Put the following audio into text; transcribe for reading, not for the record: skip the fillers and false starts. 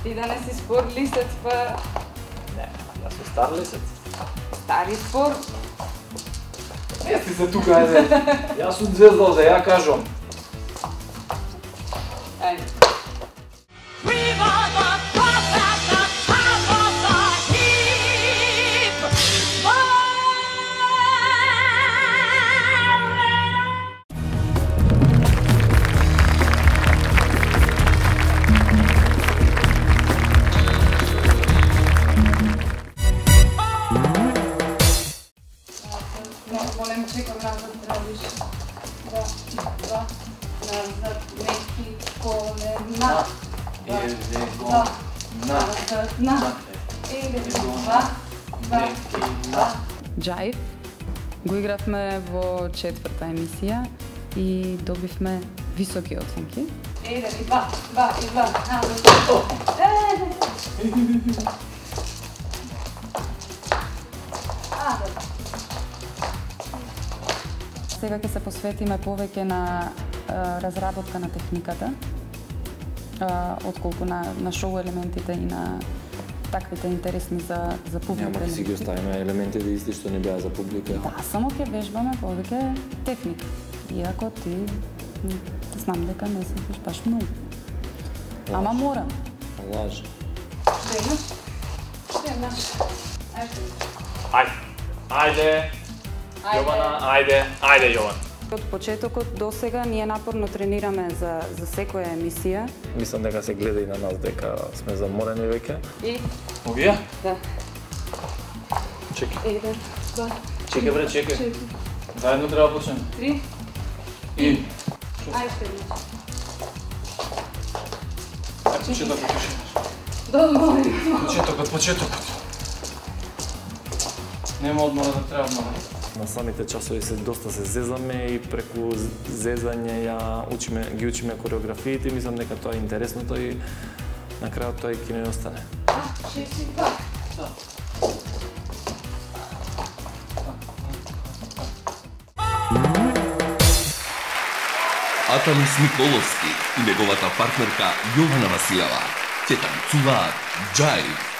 Ти да не си спор лисец, па... Не, јас сум стар лисец. Стари спор. Мести се тука, еде. Јас сум звезда овде, ја кажам. Ајде. Молем, чекам назад, требиш. Два, назад, неки колена. Еде го Назад, на. Еде два. Джаив го игравме во четврта емисија и добивме високи оценки. Еде и два. Сега ќе се посветиме повеќе на разработка на техниката, отколку на шоу елементите и на таквите интересни за публика. Няма да си ги оставиме елементите исти што не беа за публика. Да, само ќе вежбаме повеќе техника. Иако ти знам дека не се баш многу. Ама мора. Лаж. Ще имаш. Ајде. Јована, ајде Јован. Од почетокот до сега ние напорно тренираме за секоја емисија. Мислам дека се гледа и на нас дека сме заморени веќе. И Овие? да. Чекај. Еден, два, Чекај бре, чекај. четири, Заедно треба почнеме. три. И. Ајде ще видиш. Ајде почетокот пише. Добро. Почетокот. Нема одмора да треба одмора. На самите часови доста се зезаме и преку зезање ги учиме кореографиите и мислам дека тоа е интересното и на крајот тоа и ќе не остане. 62. Атанас Николовски и неговата партнерка Јована Василева ќе танцуваат џаив.